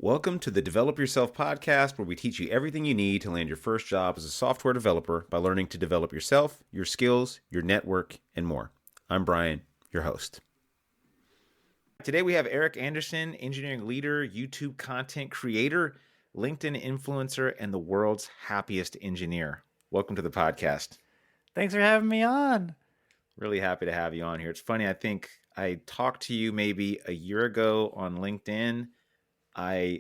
Welcome to the Develop Yourself podcast, where we teach you everything you need to land your first job as a software developer by learning to develop yourself, your skills, your network, and more. I'm Brian, your host. Today we have Erik Andersen, engineering leader, YouTube content creator, LinkedIn influencer, and the world's happiest engineer. Welcome to the podcast. Thanks for having me on. Really happy to have you on here. It's funny, I think I talked to you maybe a year ago on LinkedIn. I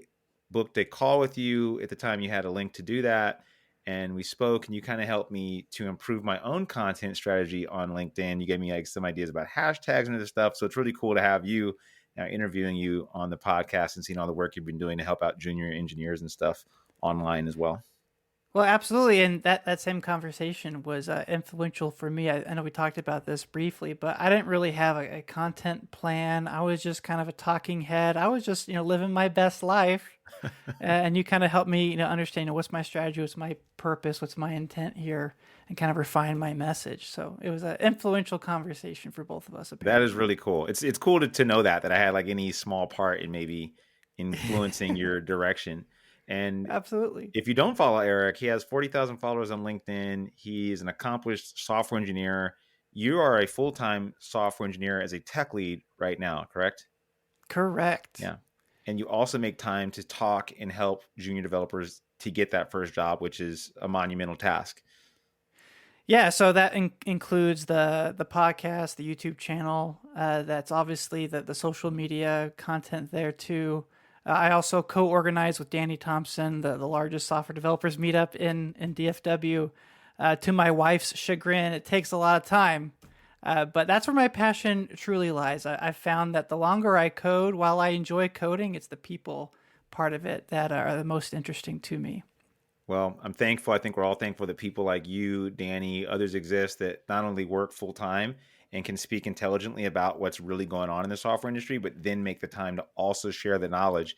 booked a call with you at the time. You had a link to do that, and we spoke, and you kind of helped me to improve my own content strategy on LinkedIn. You gave me like some ideas about hashtags and other stuff. So it's really cool to have you interviewing you on the podcast and seeing all the work you've been doing to help out junior engineers and stuff online as well. Well, absolutely. And that same conversation was influential for me. I know we talked about this briefly, but I didn't really have a content plan. I was just kind of a talking head. I was just, living my best life. And you kind of helped me, understand what's my strategy, what's my purpose, what's my intent here, and kind of refine my message. So it was an influential conversation for both of us. Apparently. That is really cool. It's cool to know that I had like any small part in maybe influencing your direction. And absolutely, if you don't follow Erik, he has 40,000 followers on LinkedIn. He's an accomplished software engineer. You are a full-time software engineer as a tech lead right now, correct? Correct. Yeah. And you also make time to talk and help junior developers to get that first job, which is a monumental task. Yeah, so that includes the podcast, the YouTube channel. That's obviously the social media content there too. I also co-organize with Danny Thompson, the largest software developers meetup in DFW. To my wife's chagrin, it takes a lot of time, but that's where my passion truly lies. I've found that the longer I code, while I enjoy coding, it's the people part of it that are the most interesting to me. Well, I'm thankful. I think we're all thankful that people like you, Danny, others exist that not only work full time and can speak intelligently about what's really going on in the software industry, but then make the time to also share the knowledge.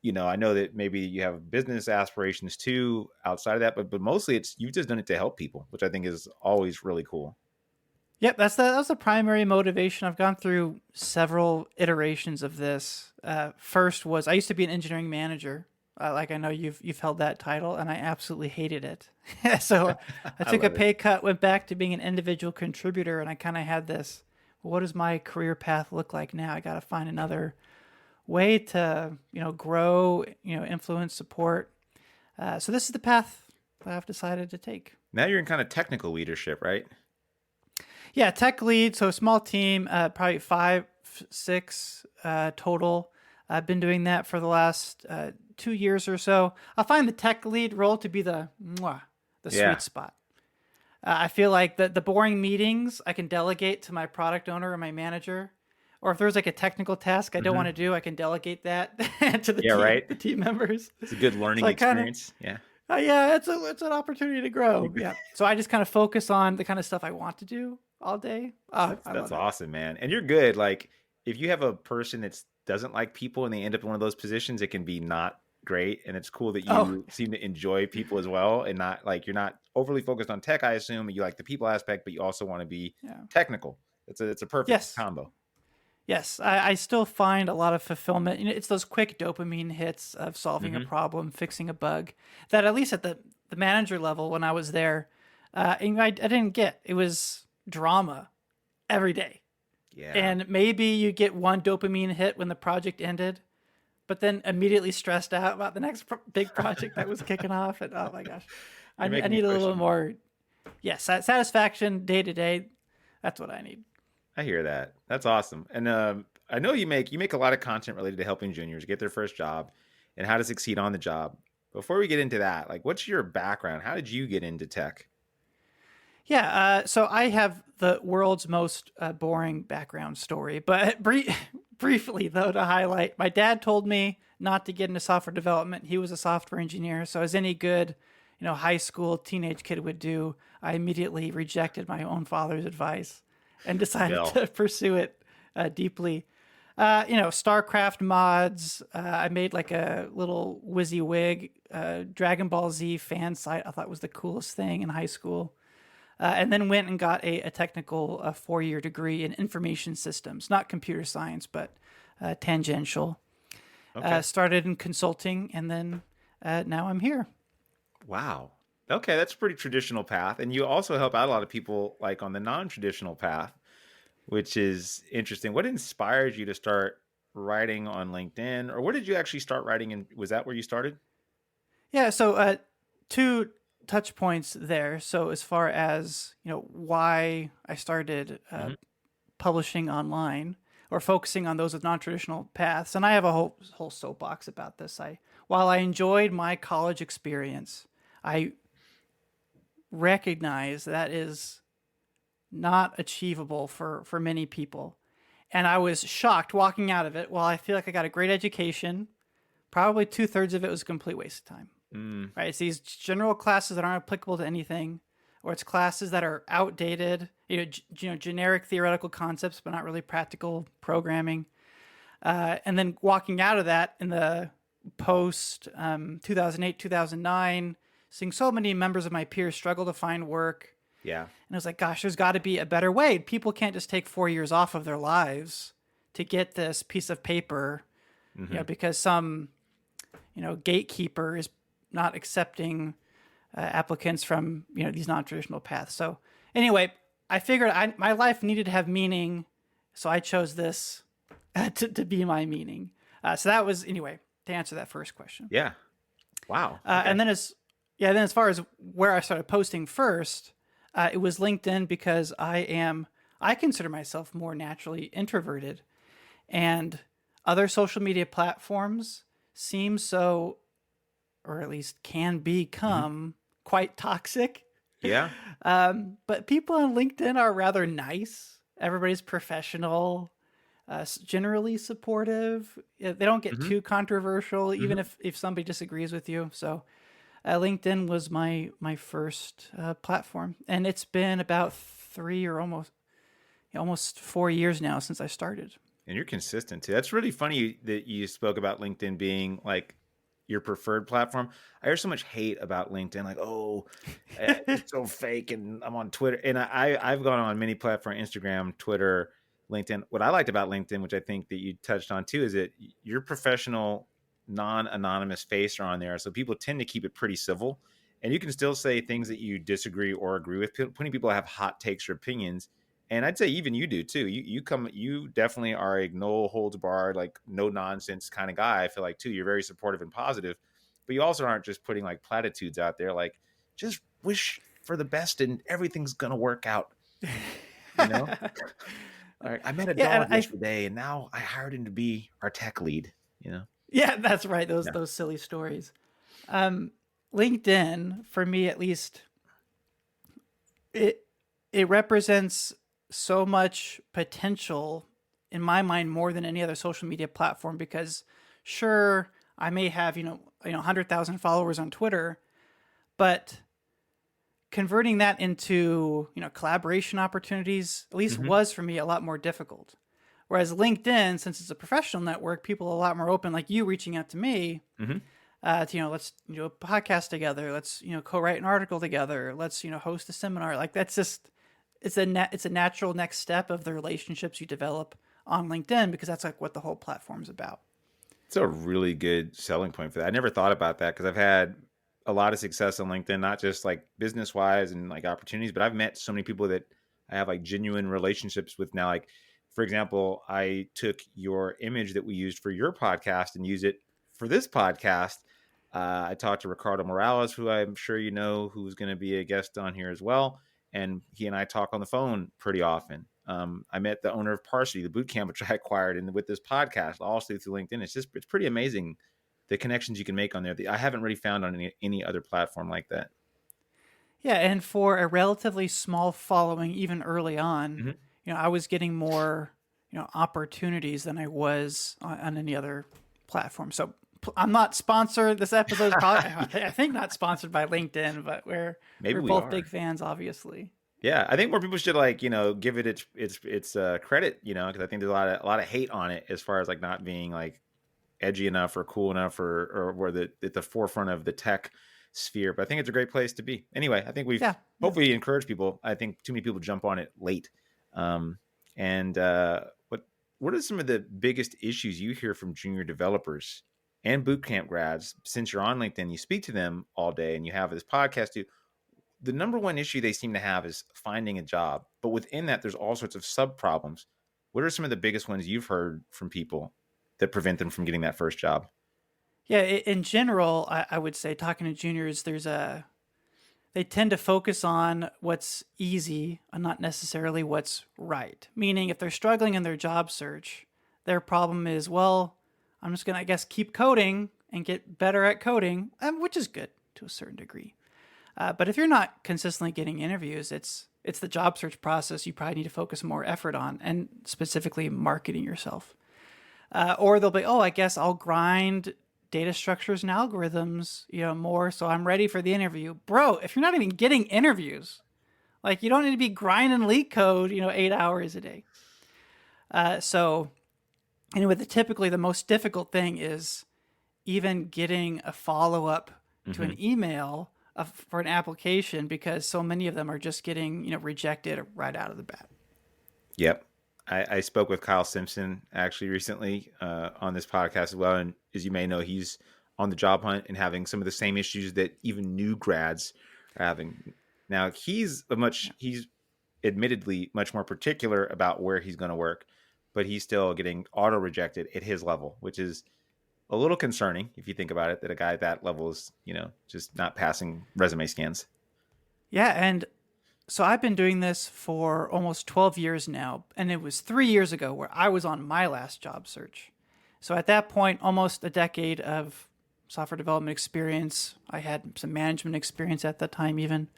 I know that maybe you have business aspirations too outside of that, but mostly you've just done it to help people, which I think is always really cool. Yep, that's the primary motivation. I've gone through several iterations of this. First was I used to be an engineering manager. Like I know you've held that title, and I absolutely hated it. So I took a pay cut, went back to being an individual contributor, and I kind of had this, what does my career path look like now? I got to find another way to, grow, influence, support. So this is the path that I've decided to take. Now you're in kind of technical leadership, right? Yeah, tech lead. So a small team, probably 5, 6 total. I've been doing that for the last 2 years or so. I find the tech lead role to be the sweet spot. I feel like the boring meetings I can delegate to my product owner or my manager. Or if there's like a technical task I don't want to do, I can delegate that to the team members. It's a good learning experience. It's an opportunity to grow. Yeah. So I just kind of focus on the kind of stuff I want to do all day. That's awesome, man. And you're good. Like if you have a person that doesn't like people and they end up in one of those positions, it can be not great. And it's cool that you seem to enjoy people as well, and not like you're not overly focused on tech. I assume you like the people aspect, but you also want to be technical. It's a perfect combo. Yes, I still find a lot of fulfillment. It's those quick dopamine hits of solving a problem, fixing a bug, that at least at the manager level when I was there, I didn't get. It was drama every day. Yeah. And maybe you get one dopamine hit when the project ended, but then immediately stressed out about the next big project that was kicking off. And oh my gosh, I need a little more satisfaction day to day. That's what I need. I hear that. That's awesome. And I know you make a lot of content related to helping juniors get their first job and how to succeed on the job. Before we get into that, like, what's your background? How did you get into tech? Yeah, so I have the world's most boring background story, but briefly though, to highlight, my dad told me not to get into software development. He was a software engineer, so as any good, high school teenage kid would do, I immediately rejected my own father's advice and decided to pursue it deeply. StarCraft mods. I made like a little WYSIWYG Dragon Ball Z fan site. I thought was the coolest thing in high school. And then went and got a technical 4-year degree in information systems, not computer science, but tangential. Okay. started in consulting, and then now I'm here. Wow. Okay, that's a pretty traditional path. And you also help out a lot of people like on the non-traditional path, which is interesting. What inspired you to start writing on LinkedIn? Or where did you actually start writing? And was that where you started? Yeah, so two touch points there. So as far as why I started Hmm. publishing online or focusing on those with non-traditional paths, and I have a whole soapbox about this. While I enjoyed my college experience, I recognize that is not achievable for many people. And I was shocked walking out of it. While I feel like I got a great education, probably 2/3 of it was a complete waste of time. Mm, Right? It's these general classes that aren't applicable to anything, or it's classes that are outdated. Generic theoretical concepts, but not really practical programming. And then walking out of that in the post 2008, 2009, seeing so many members of my peers struggle to find work. yeah. And I was like, gosh, there's got to be a better way. People can't just take 4 years off of their lives to get this piece of paper, Hmm. because some, gatekeeper is not accepting applicants from, these non-traditional paths. So anyway, I figured my life needed to have meaning. So I chose this to be my meaning. So that was, anyway, to answer that first question. Yeah. Wow. Okay. And then as far as where I started posting first, it was LinkedIn, because I consider myself more naturally introverted, and other social media platforms seem so, or at least can Hmm. become quite toxic. Yeah. But people on LinkedIn are rather nice. Everybody's professional, generally supportive. They don't get Hmm. too controversial, even Hmm. if somebody disagrees with you. So LinkedIn was my first platform, and it's been about 3 or almost 4 years now since I started. And you're consistent too. That's really funny that you spoke about LinkedIn being like your preferred platform. I hear so much hate about LinkedIn, like, oh, it's so fake. And I'm on Twitter, and I've gone on many platforms: Instagram, Twitter, LinkedIn. What I liked about LinkedIn, which I think that you touched on too, is that your professional, non-anonymous face are on there, so people tend to keep it pretty civil, and you can still say things that you disagree or agree with. Plenty of people have hot takes or opinions, and I'd say even you do too. You definitely are a no holds barred, like no nonsense kind of guy. I feel like too. You're very supportive and positive, but you also aren't just putting like platitudes out there, like just wish for the best and everything's gonna work out. You know, like I met a Yeah, and dog yesterday, and now I hired him to be our tech lead. You know, yeah, that's right. Those yeah. those silly stories. Um, LinkedIn, for me at least, it it represents so much potential in my mind, more than any other social media platform, because sure, I may have 100,000 followers on Twitter, but converting that into collaboration opportunities, at least Hmm. was for me a lot more difficult. Whereas LinkedIn, since it's a professional network, people are a lot more open, like you reaching out to me, Hmm. to, let's do a podcast together, let's co-write an article together, let's host a seminar. Like that's just, it's a natural next step of the relationships you develop on LinkedIn, because that's like what the whole platform's about. It's a really good selling point for that. I never thought about that because I've had a lot of success on LinkedIn, not just like business wise and like opportunities, but I've met so many people that I have like genuine relationships with now. Like, for example, I took your image that we used for your podcast and use it for this podcast. I talked to Ricardo Morales, who I'm sure you know, who's going to be a guest on here as well. And he and I talk on the phone pretty often. I met the owner of Parsity, the bootcamp, which I acquired, and with this podcast, also through LinkedIn. It's pretty amazing the connections you can make on there. I haven't really found on any other platform like that. Yeah, and for a relatively small following, even early on, Hmm. I was getting more, opportunities than I was on any other platform. So I'm not sponsored. This episode is probably, I think, not sponsored by LinkedIn, but Maybe we're we both big are. fans, obviously. Yeah, I think more people should like give it its credit, because I think there's a lot of hate on it as far as like not being like edgy enough or cool enough or where at the forefront of the tech sphere. But I think it's a great place to be. Anyway, I think we've Yeah, yeah. hopefully encouraged people. I think too many people jump on it late. Um, and what? what are some of the biggest issues you hear from junior developers and bootcamp grads? Since you're on LinkedIn, you speak to them all day and you have this podcast too. The number one issue they seem to have is finding a job. But within that, there's all sorts of sub problems. What are some of the biggest ones you've heard from people that prevent them from getting that first job? Yeah, in general, I would say talking to juniors, they tend to focus on what's easy and not necessarily what's right. Meaning, if they're struggling in their job search, their problem is, well, I'm just gonna, I guess, keep coding and get better at coding, which is good to a certain degree. But if you're not consistently getting interviews, it's the job search process you probably need to focus more effort on, and specifically marketing yourself. Or they'll be, oh, I guess I'll grind data structures and algorithms, more, so I'm ready for the interview. Bro, if you're not even getting interviews, like, you don't need to be grinding leak code, 8 hours a day. So anyway, typically the most difficult thing is even getting a follow-up to an email for an application, because so many of them are just getting, rejected right out of the bat. Yep. I spoke with Kyle Simpson actually recently on this podcast as well. And as you may know, he's on the job hunt and having some of the same issues that even new grads are having. Now, he's admittedly much more particular about where he's going to work, but he's still getting auto rejected at his level, which is a little concerning if you think about it, that a guy at that level is, just not passing resume scans. Yeah. And so I've been doing this for almost 12 years now, and it was 3 years ago where I was on my last job search. So at that point, almost a decade of software development experience. I had some management experience at that time even.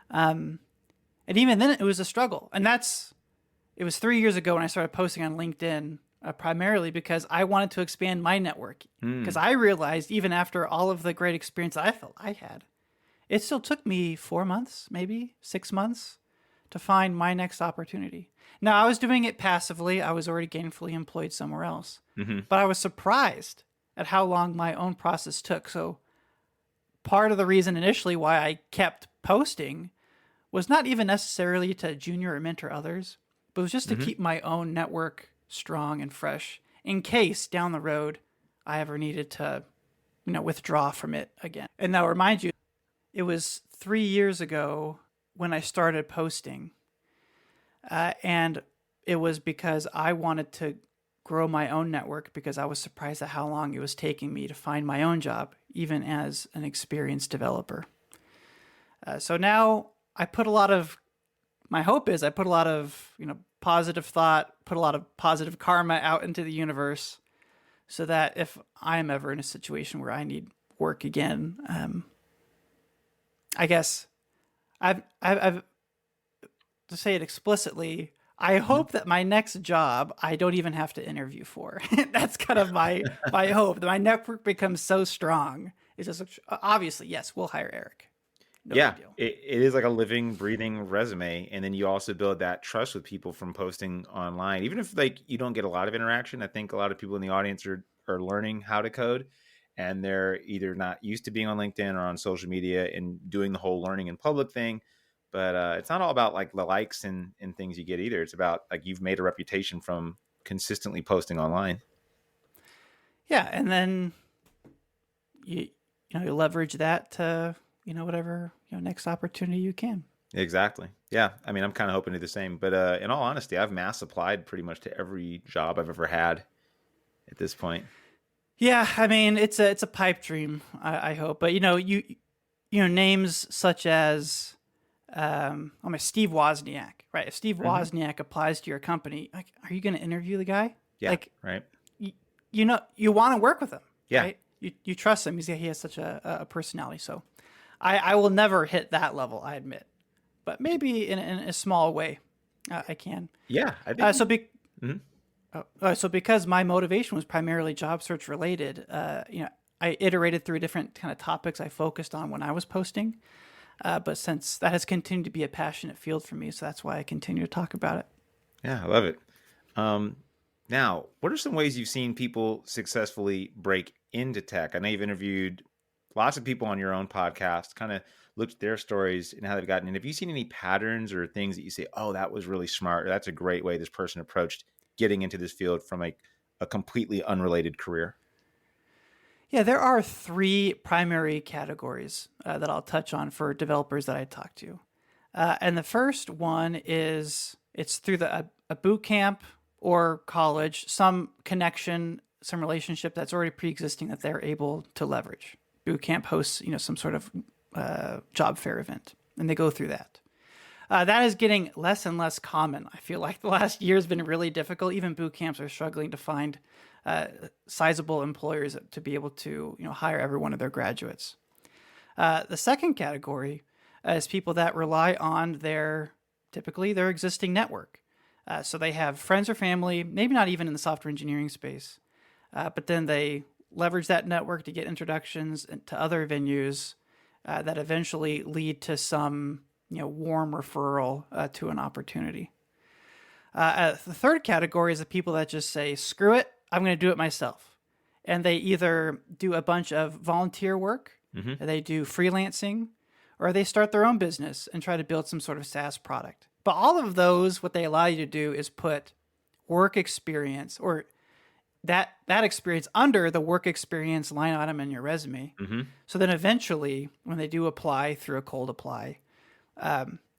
And even then it was a struggle. And it was 3 years ago when I started posting on LinkedIn, primarily because I wanted to expand my network. Because I realized, even after all of the great experience that I felt I had, it still took me 4 months, maybe 6 months, to find my next opportunity. Now, I was doing it passively. I was already gainfully employed somewhere else. But I was surprised at how long my own process took. So part of the reason initially why I kept posting was not even necessarily to junior or mentor others, but it was just to keep my own network strong and fresh in case down the road I ever needed to, withdraw from it again. And now, remind you, it was 3 years ago when I started posting. And it was because I wanted to grow my own network, because I was surprised at how long it was taking me to find my own job, even as an experienced developer. So now my hope is I put a lot of, positive thought, put a lot of positive karma out into the universe, so that if I'm ever in a situation where I need work again, I guess I've to say it explicitly, I hope that my next job I don't even have to interview for. That's kind of my hope, that my network becomes so strong. It's just, obviously, yes, we'll hire Erik. No big deal. It is like a living, breathing resume, and then you also build that trust with people from posting online. Even if you don't get a lot of interaction, I think a lot of people in the audience are learning how to code, and they're either not used to being on LinkedIn or on social media and doing the whole learning in public thing. But it's not all about like the likes and things you get either. It's about like you've made a reputation from consistently posting online. Yeah, and then you leverage that to whatever next opportunity you can. Exactly. Yeah. I mean, I'm kind of hoping to do the same. But in all honesty, I've mass applied pretty much to every job I've ever had at this point. Yeah, I mean, it's a pipe dream, I hope. But names such as Steve Wozniak, right? If Steve Wozniak applies to your company, like, are you going to interview the guy? Yeah, like, right. You want to work with him. Yeah. Right? You trust him. He has such a personality. So I will never hit that level, I admit, but maybe in a small way, I can. Yeah, I think. So because my motivation was primarily job search related, I iterated through different kind of topics I focused on when I was posting. But since that has continued to be a passionate field for me, so that's why I continue to talk about it. Yeah, I love it. Now, what are some ways you've seen people successfully break into tech? I know you've interviewed lots of people on your own podcast, kind of looked at their stories and how they've gotten in. Have you seen any patterns or things that you say, oh, that was really smart, or that's a great way this person approached getting into this field from a completely unrelated career? Yeah, there are three primary categories that I'll touch on for developers that I talk to. And the first one is it's through a boot camp or college, some connection, some relationship that's already pre-existing that they're able to leverage. Boot camp hosts, some sort of job fair event, and they go through that. That is getting less and less common. I feel like the last year has been really difficult. Even boot camps are struggling to find sizable employers to be able to hire every one of their graduates. The second category is people that rely on typically their existing network. So they have friends or family, maybe not even in the software engineering space, but then they leverage that network to get introductions to other venues that eventually lead to some warm referral to an opportunity. The third category is the people that just say, screw it, I'm going to do it myself. And they either do a bunch of volunteer work, they do freelancing, or they start their own business and try to build some sort of SaaS product. But all of those, what they allow you to do is put work experience or that experience under the work experience line item in your resume. So then eventually, when they do apply through a cold apply,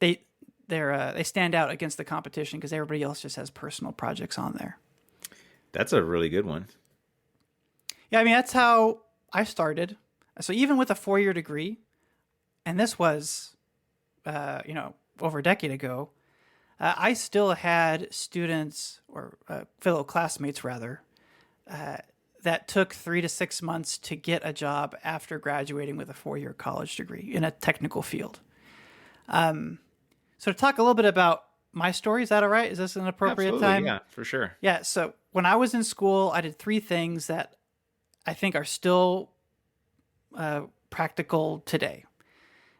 they stand out against the competition because everybody else just has personal projects on there. That's a really good one. Yeah, I mean, that's how I started. So even with a 4-year degree, and this was, over a decade ago, I still had students or fellow classmates rather that took 3 to 6 months to get a job after graduating with a 4-year college degree in a technical field. So to talk a little bit about my story, is that all right? Is this an appropriate Absolutely, time? yeah, for sure. Yeah. So when I was in school, I did 3 things that I think are still practical today.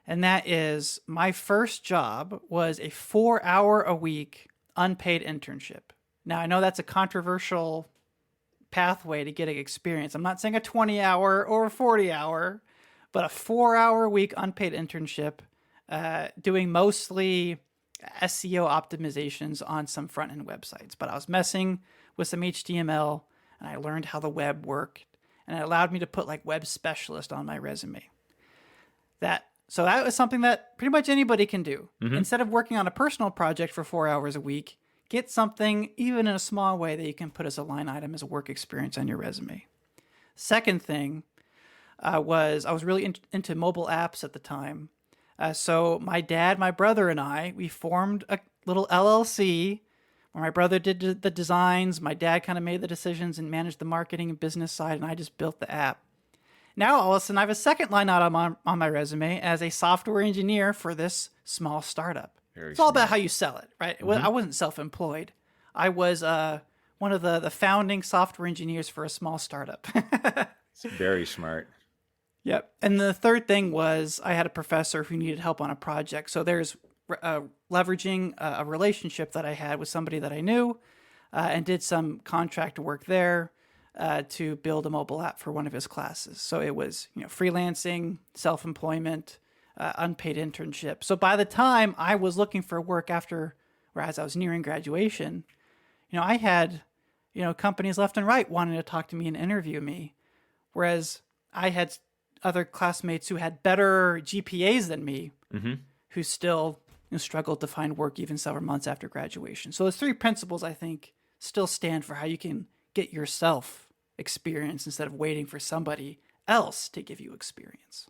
And that is my first job was a 4-hour-a-week unpaid internship. Now, I know that's a controversial pathway to getting experience. I'm not saying a 20-hour or a 40-hour, but a 4-hour-a-week unpaid internship doing mostly SEO optimizations on some front-end websites. But I was messing with some HTML, and I learned how the web worked, and it allowed me to put like web specialist on my resume. So that was something that pretty much anybody can do. Instead of working on a personal project for 4 hours a week, get something, even in a small way, that you can put as a line item as a work experience on your resume. Second thing was I was really into mobile apps at the time. So my dad, my brother, and we formed a little LLC where my brother did the designs, my dad kind of made the decisions and managed the marketing and business side, and I just built the app. Now, all of a sudden, I have a second line item on my resume as a software engineer for this small startup. It's all about how you sell it, right? I wasn't self-employed. I was one of the founding software engineers for a small startup. It's very smart. Yep. And the third thing was I had a professor who needed help on a project. So there's leveraging a relationship that I had with somebody that I knew and did some contract work there. To build a mobile app for one of his classes. So it was, freelancing, self-employment, unpaid internship. So by the time I was looking for work as I was nearing graduation, I had, companies left and right wanting to talk to me and interview me. Whereas I had other classmates who had better GPAs than me, who still struggled to find work even several months after graduation. So those 3 principles, I think, still stand for how you can get yourself experience instead of waiting for somebody else to give you experience.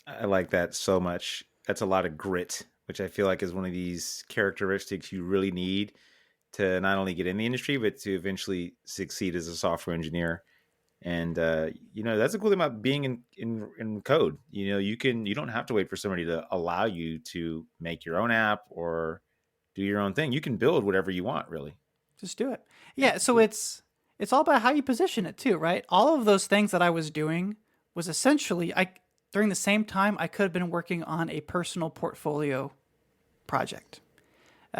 I like that so much. That's a lot of grit, which I feel like is one of these characteristics you really need to not only get in the industry, but to eventually succeed as a software engineer. And, that's a cool thing about being in code. You don't have to wait for somebody to allow you to make your own app or do your own thing. You can build whatever you want, really. Just do it. Yeah. So it's all about how you position it too, right? All of those things that I was doing was essentially, during the same time, I could have been working on a personal portfolio project.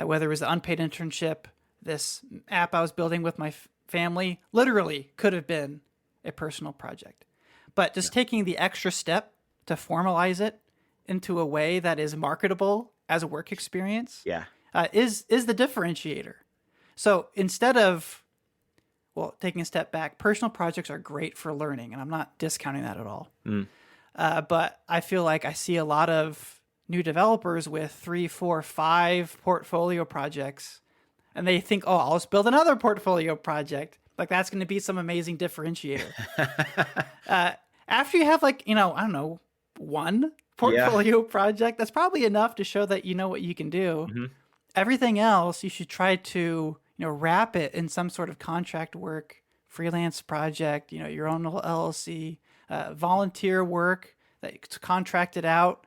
Whether it was the unpaid internship, this app I was building with my family, literally could have been a personal project. But just taking the extra step to formalize it into a way that is marketable as a work experience is the differentiator. So instead of well, taking a step back, personal projects are great for learning, and I'm not discounting that at all. But I feel like I see a lot of new developers with 3, 4, 5 portfolio projects, and they think, oh, I'll just build another portfolio project. Like that's going to be some amazing differentiator. After you have like, I don't know, one Yeah. portfolio project, that's probably enough to show that you know what you can do. Hmm. Everything else, you should try to, wrap it in some sort of contract work, freelance project, your own LLC, volunteer work that's contracted out,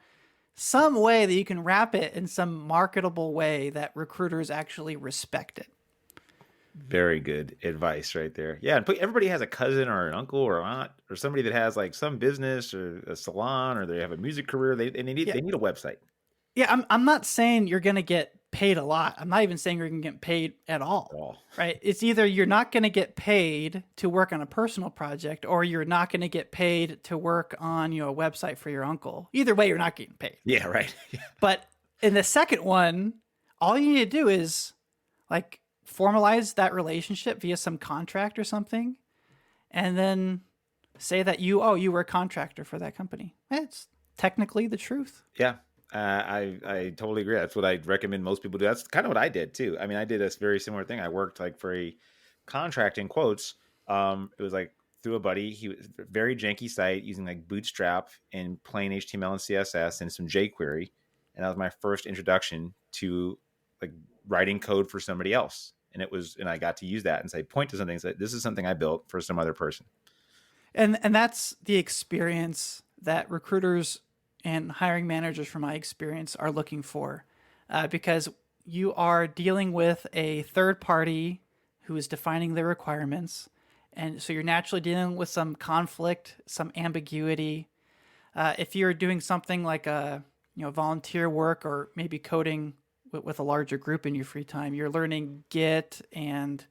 some way that you can wrap it in some marketable way that recruiters actually respect it. Very good advice right there. Yeah, and everybody has a cousin or an uncle or aunt or somebody that has like some business or a salon or they have a music career. Yeah. They need a website. Yeah, I'm not saying you're going to get paid a lot. I'm not even saying you're going to get paid at At all. all. Right? It's either you're not going to get paid to work on a personal project or you're not going to get paid to work on, a website for your uncle. Either way, you're not getting paid. Yeah, right. But in the second one, all you need to do is like formalize that relationship via some contract or something and then say that you were a contractor for that company. It's technically the truth. Yeah. I totally agree. That's what I recommend most people do. That's kind of what I did too. I mean, I did a very similar thing. I worked like for a contract in quotes. It was like through a buddy. He was a very janky site using like Bootstrap and plain HTML and CSS and some jQuery. And that was my first introduction to like writing code for somebody else. And I got to use that and say, point to something and say, this is something I built for some other person. And that's the experience that recruiters and hiring managers, from my experience, are looking for, because you are dealing with a third party who is defining their requirements, and so you're naturally dealing with some conflict, some ambiguity. If you're doing something like a volunteer work or maybe coding with a larger group in your free time, you're learning Git and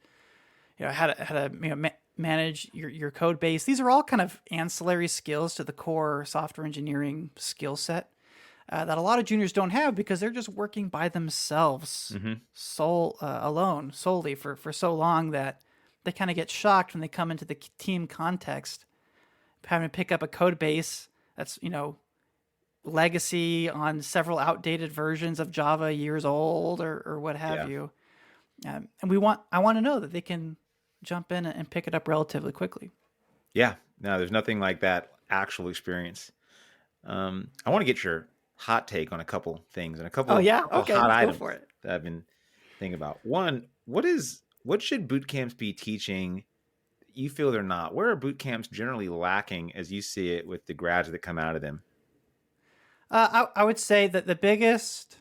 how to manage your code base. These are all kind of ancillary skills to the core software engineering skill set that a lot of juniors don't have because they're just working by themselves, alone, solely for so long that they kind of get shocked when they come into the team context, having to pick up a code base that's legacy on several outdated versions of Java, years old or what have you. And I want to know that they can jump in and pick it up relatively quickly. Yeah, no, there's nothing like that actual experience. I want to get your hot take on a couple things and a couple, Oh yeah, couple okay, hot let's go items for it. that I've been thinking about. One, what should boot camps be teaching? You feel they're not. Where are boot camps generally lacking as you see it with the grads that come out of them? I would say that the biggest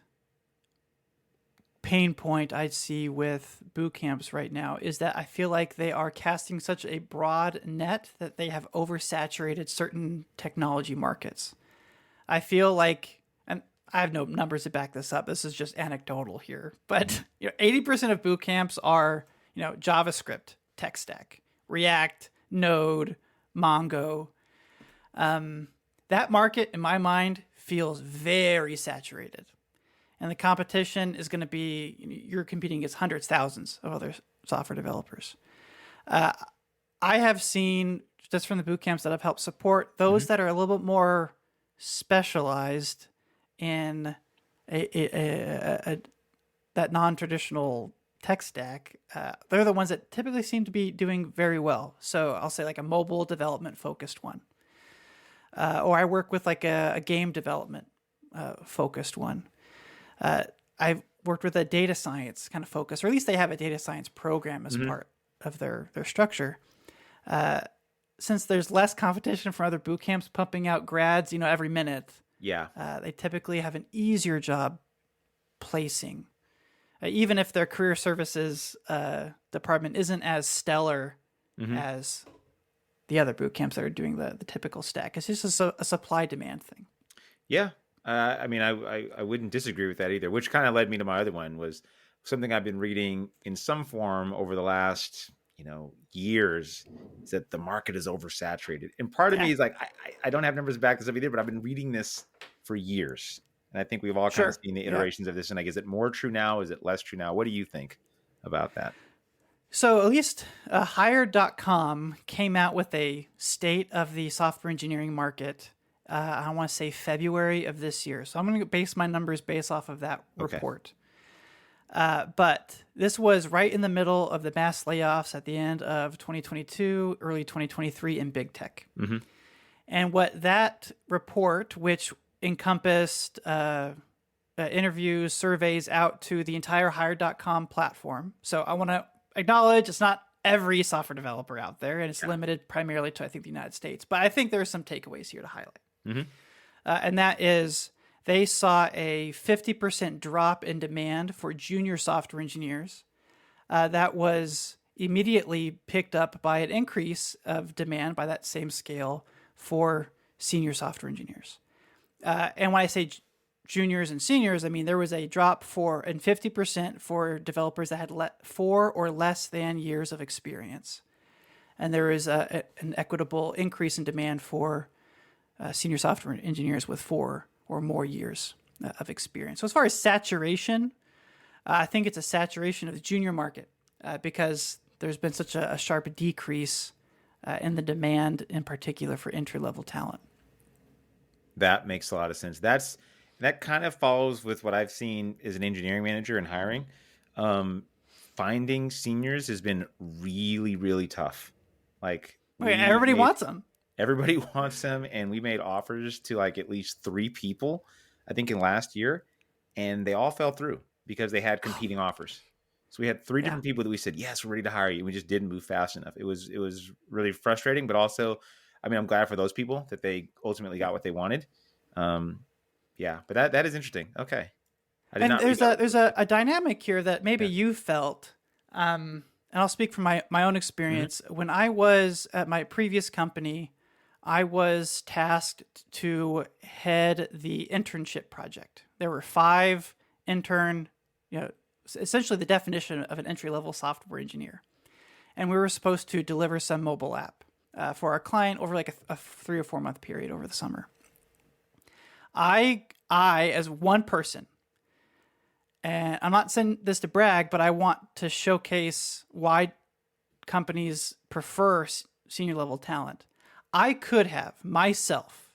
pain point I see with boot camps right now is that I feel like they are casting such a broad net that they have oversaturated certain technology markets. I feel like, and I have no numbers to back this up. This is just anecdotal here, but 80% of boot camps are JavaScript tech stack, React, Node, Mongo. That market, in my mind, feels very saturated. And the competition is going to be, you're competing against hundreds, thousands of other software developers. I have seen, just from the boot camps that I've helped support, those that are a little bit more specialized in that non-traditional tech stack. They're the ones that typically seem to be doing very well. So I'll say like a mobile development focused one. Or I work with like a game development focused one. I've worked with a data science kind of focus, or at least they have a data science program as part of their structure. Since there's less competition from other boot camps pumping out grads, every minute, they typically have an easier job placing, even if their career services department isn't as stellar as the other boot camps that are doing the typical stack. It's just a supply demand thing. Yeah. I mean, I wouldn't disagree with that either, which kind of led me to my other one was something I've been reading in some form over the last, years, is that the market is oversaturated. And part of me is like, I don't have numbers to back this up either, but I've been reading this for years. And I think we've all kind of seen the iterations of this. And like, is it more true now? Is it less true now? What do you think about that? So at least Hired.com came out with a state of the software engineering market. I want to say February of this year. So I'm going to base my numbers based off of that Okay. report. But this was right in the middle of the mass layoffs at the end of 2022, early 2023 in big tech. Mm-hmm. And what that report, which encompassed interviews, surveys out to the entire Hired.com platform. So I want to acknowledge it's not every software developer out there, and it's limited primarily to, I think, the United States. But I think there are some takeaways here to highlight. Mm-hmm. And that is they saw a 50% drop in demand for junior software engineers. That was immediately picked up by an increase of demand by that same scale for senior software engineers. And when I say juniors and seniors, I mean there was a drop for and 50% for developers that had 4 or less than years of experience, and there is an equitable increase in demand for senior software engineers with 4 or more years of experience. So as far as saturation, I think it's a saturation of the junior market because there's been such a sharp decrease in the demand, in particular for entry-level talent. That makes a lot of sense. That kind of follows with what I've seen as an engineering manager and hiring. Um, Finding seniors has been really, really tough. Like Okay, we everybody made wants them. everybody wants them, and we made offers to like at least 3 people, I think, in last year, and they all fell through because they had competing offers. So we had three Yeah. different people that we said, yes, we're ready to hire you. We just didn't move fast enough. It was really frustrating, but also, I mean, I'm glad for those people that they ultimately got what they wanted. Um, yeah, but that is interesting. Okay, I did And not read there's that a report. a dynamic here that maybe Yeah. you felt, and I'll speak from my own Hmm. experience. When I was at my previous company, I was tasked to head the internship project. There were 5 intern, you know, essentially the definition of an entry level software engineer, and we were supposed to deliver some mobile app for our client over like a 3 or 4 month period over the summer. I as one person, and I'm not saying this to brag, but I want to showcase why companies prefer senior level talent. I could have myself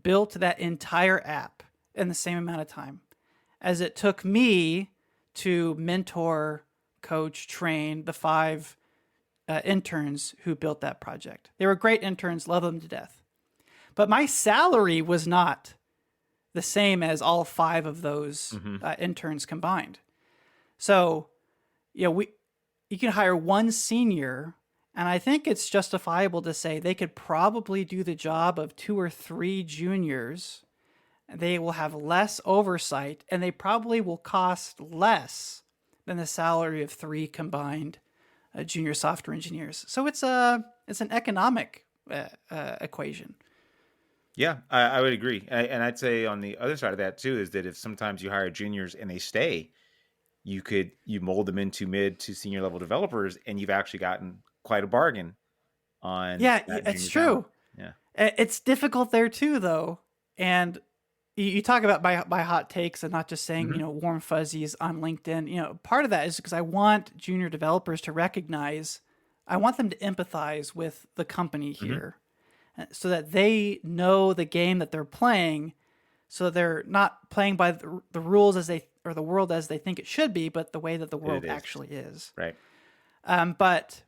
built that entire app in the same amount of time as it took me to mentor, coach, train the 5 interns who built that project. They were great interns, love them to death. But my salary was not the same as all 5 of those Hmm. interns combined. So, you can hire one senior, and I think it's justifiable to say they could probably do the job of 2 or 3 juniors. They will have less oversight, and they probably will cost less than the salary of 3 combined junior software engineers. So it's an economic equation. Yeah, I would agree, and I'd say on the other side of that too is that if sometimes you hire juniors and they stay, you mold them into mid to senior level developers, and you've actually gotten quite a bargain on Yeah, that it's junior talent. true. Yeah. It's difficult there too, though. And you talk about my hot takes and not just saying, Hmm. warm fuzzies on LinkedIn. Part of that is because I want junior developers to recognize, I want them to empathize with the company Hmm. here so that they know the game that they're playing. So they're not playing by the rules as they, or the world as they think it should be, but the way that the It world is actually is. right. But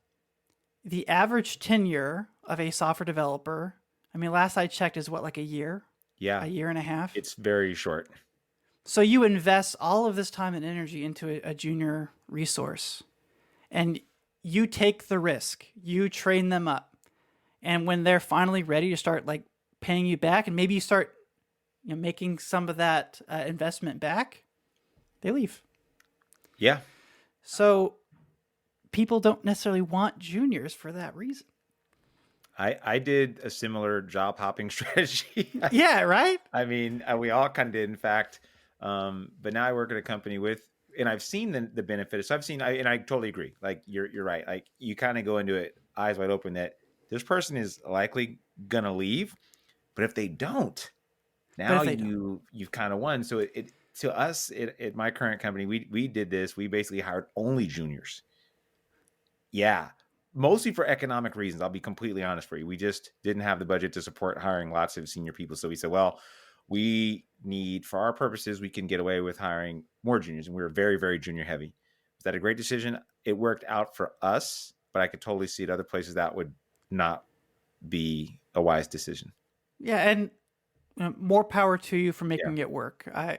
the average tenure of a software developer, I mean, last I checked, is what, like Yeah, a year and a half? it's very short. So you invest all of this time and energy into a junior resource, and you take the risk, you train them up. And when they're finally ready to start like paying you back, and maybe you start making some of that investment back, they leave. Yeah, So people don't necessarily want juniors for that reason. I did a similar job hopping strategy. Yeah, right? I mean, we all kind of did, in fact. But now I work at a company with, and I've seen the benefits. So I've seen, and I totally agree. Like you're right. Like you kind of go into it eyes wide open that this person is likely gonna leave, but if they don't, But now if they don't, you've kind of won. So it to us at my current company, we did this. We basically hired only juniors. Yeah, mostly for economic reasons. I'll be completely honest for you. We just didn't have the budget to support hiring lots of senior people. So we said, well, we need, for our purposes, we can get away with hiring more juniors. And we were very, very junior heavy. Was that a great decision? It worked out for us, but I could totally see at other places that would not be a wise decision. Yeah, and more power to you for Yeah, making it work. I'm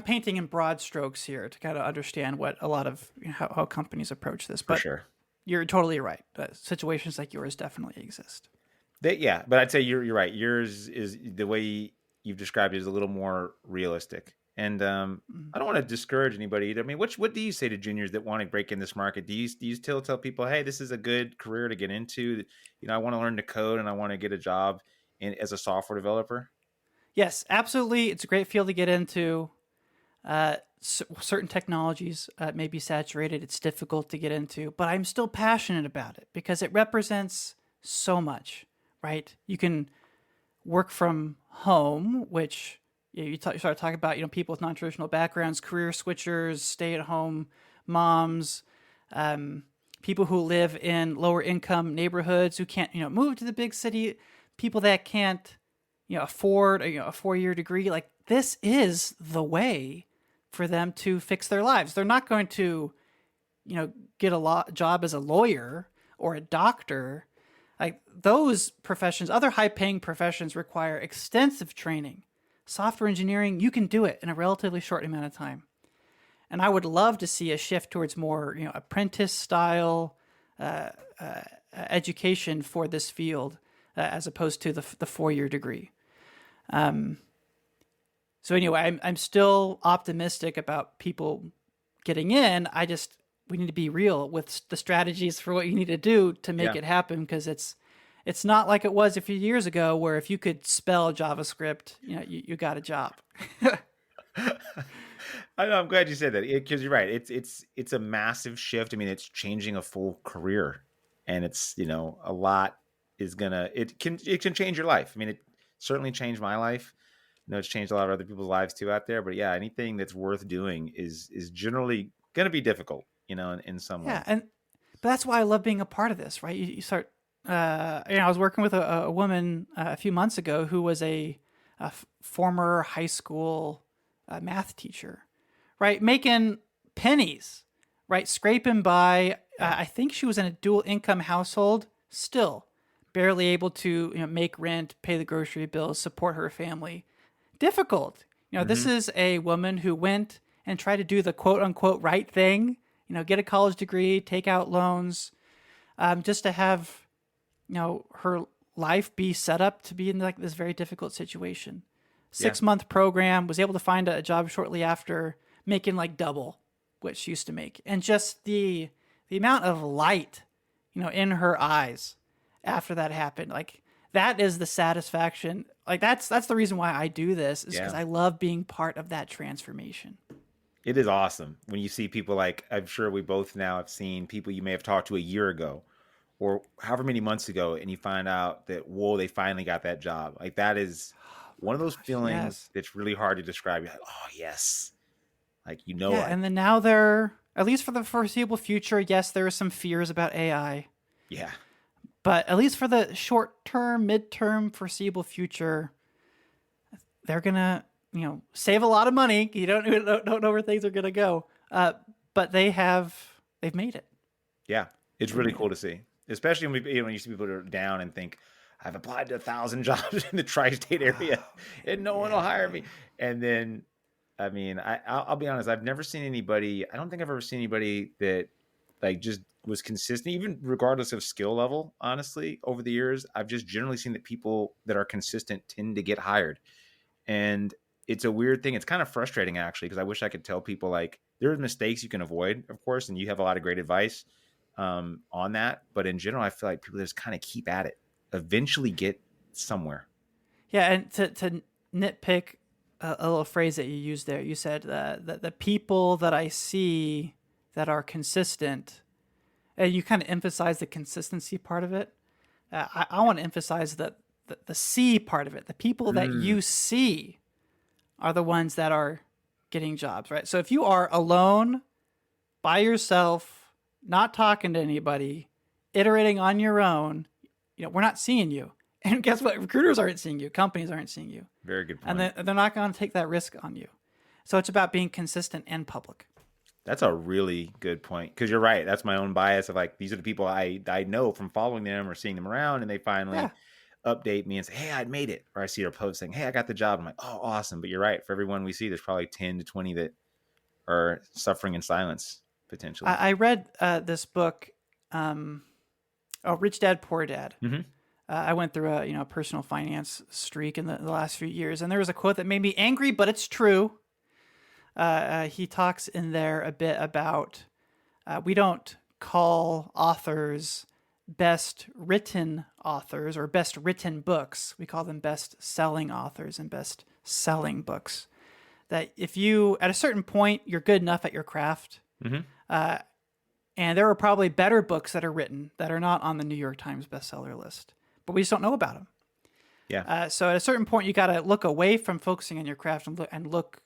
painting in broad strokes here to kind of understand what a lot of how companies approach this, for but sure. you're totally right. Situations like yours definitely exist. Yeah, but I'd say you're right. Yours is the way you've described it is a little more realistic. And Mm. I don't want to discourage anybody either. I mean, what do you say to juniors that want to break in this market? Do you still tell people, hey, this is a good career to get into? You know, I want to learn to code and I want to get a job as a software developer. Yes, absolutely. It's a great field to get into. Certain technologies may be saturated. It's difficult to get into, but I'm still passionate about it because it represents so much, right? You can work from home, which you start talking about, people with non-traditional backgrounds, career switchers, stay-at-home moms, people who live in lower income neighborhoods who can't, move to the big city, people that can't, afford a 4-year degree. Like this is the way for them to fix their lives. They're not going to, get a job as a lawyer or a doctor. Like those professions, other high paying professions require extensive training. Software engineering, you can do it in a relatively short amount of time. And I would love to see a shift towards more, apprentice style education for this field as opposed to the 4-year degree. So anyway, I'm still optimistic about people getting in. We need to be real with the strategies for what you need to do to make Yeah. it happen because it's not like it was a few years ago where if you could spell JavaScript, you got a job. I know. I'm glad you said that because you're right. It's a massive shift. I mean, it's changing a full career, and it's a lot is gonna it can change your life. I mean, it certainly changed my life. I know it's changed a lot of other people's lives too out there. But yeah, anything that's worth doing is generally gonna be difficult. In some Yeah, way. but that's why I love being a part of this, right? You start. I was working with a woman a few months ago who was a former high school math teacher, right? Making pennies, right? Scraping by. Yeah. I think she was in a dual income household, still barely able to make rent, pay the grocery bills, support her family. Difficult. This Hmm. is a woman who went and tried to do the quote unquote right thing. Get a college degree, take out loans, just to have her life be set up to be in like this very difficult situation. Yeah. 6-month program, was able to find a job shortly after, making like double what she used to make, and just the amount of light in her eyes after that happened, like that is the satisfaction. Like that's the reason why I do this, is because Yeah. I love being part of that transformation. It is awesome when you see people like I'm sure we both now have seen people you may have talked to a year ago or however many months ago, and you find out that whoa, they finally got that job. Like that is Oh my one of those gosh, feelings yes. that's really hard to describe. You're like, oh yes, like Yeah, like and then now they're, at least for the foreseeable future, yes, there are some fears about AI, yeah, but at least for the short term, midterm, foreseeable future, they're gonna, save a lot of money. You don't know where things are gonna go, but they've made it. yeah. It's They've really made it. cool to see, especially when you see people that are down and think I've applied to 1,000 jobs in the tri-state area and no one will hire Yeah. me, and then I mean, I'll be honest. I've never seen anybody. I don't think I've ever seen anybody that like just was consistent, even regardless of skill level. Honestly, over the years, I've just generally seen that people that are consistent tend to get hired, and it's a weird thing. It's kind of frustrating actually because I wish I could tell people like there are mistakes you can avoid, of course, and you have a lot of great advice on that. But in general, I feel like people just kind of keep at it, eventually get somewhere. Yeah, and to nitpick a little phrase that you used there, you said that the people that I see that are consistent, and you kind of emphasize the consistency part of it. I want to emphasize that the C part of it, the people that Mm, you see are the ones that are getting jobs, right? So if you are alone by yourself, not talking to anybody, iterating on your own, we're not seeing you. And guess what? Recruiters aren't seeing you. Companies aren't seeing you. Very good And point. they're not going to take that risk on you. So it's about being consistent and public. That's a really good point, because you're right. That's my own bias of like, these are the people I know from following them or seeing them around, and they finally Yeah. update me and say, hey, I made it. Or I see their post saying, hey, I got the job. I'm like, oh, awesome. But you're right. For everyone we see, there's probably 10 to 20 that are suffering in silence, potentially. I read this book, Rich Dad, Poor Dad. Mm-hmm. I went through a personal finance streak in the last few years, and there was a quote that made me angry, but it's true. He talks in there a bit about we don't call authors best written authors or best written books. We call them best selling authors and best selling books. That if you, at a certain point, you're good enough at your craft, Mm-hmm. and there are probably better books that are written that are not on the New York Times bestseller list, but we just don't know about them. Yeah. So at a certain point, you got to look away from focusing on your craft and look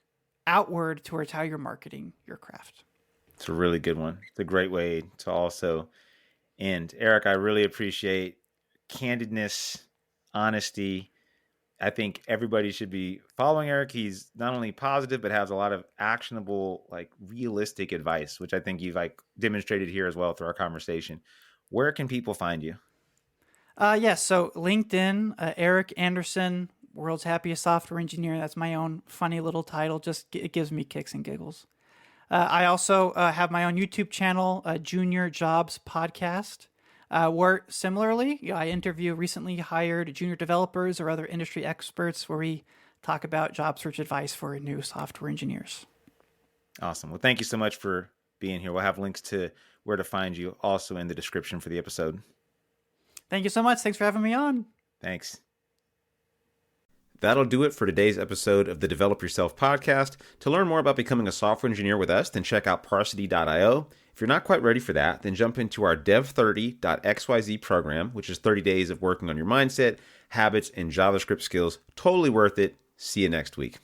outward towards how you're marketing your craft. It's a really good one. It's a great way to also end. Eric, I really appreciate candidness, honesty. I think everybody should be following Eric. He's not only positive, but has a lot of actionable, like realistic advice, which I think you've like demonstrated here as well through our conversation. Where can people find you? So LinkedIn, Erik Andersen, world's happiest software engineer. That's my own funny little title. It gives me kicks and giggles. I also have my own YouTube channel, Junior Jobs Podcast, where similarly, I interview recently hired junior developers or other industry experts where we talk about job search advice for new software engineers. Awesome. Well, thank you so much for being here. We'll have links to where to find you also in the description for the episode. Thank you so much. Thanks for having me on. Thanks. That'll do it for today's episode of the Develop Yourself podcast. To learn more about becoming a software engineer with us, then check out parsity.io. If you're not quite ready for that, then jump into our dev30.xyz program, which is 30 days of working on your mindset, habits, and JavaScript skills. Totally worth it. See you next week.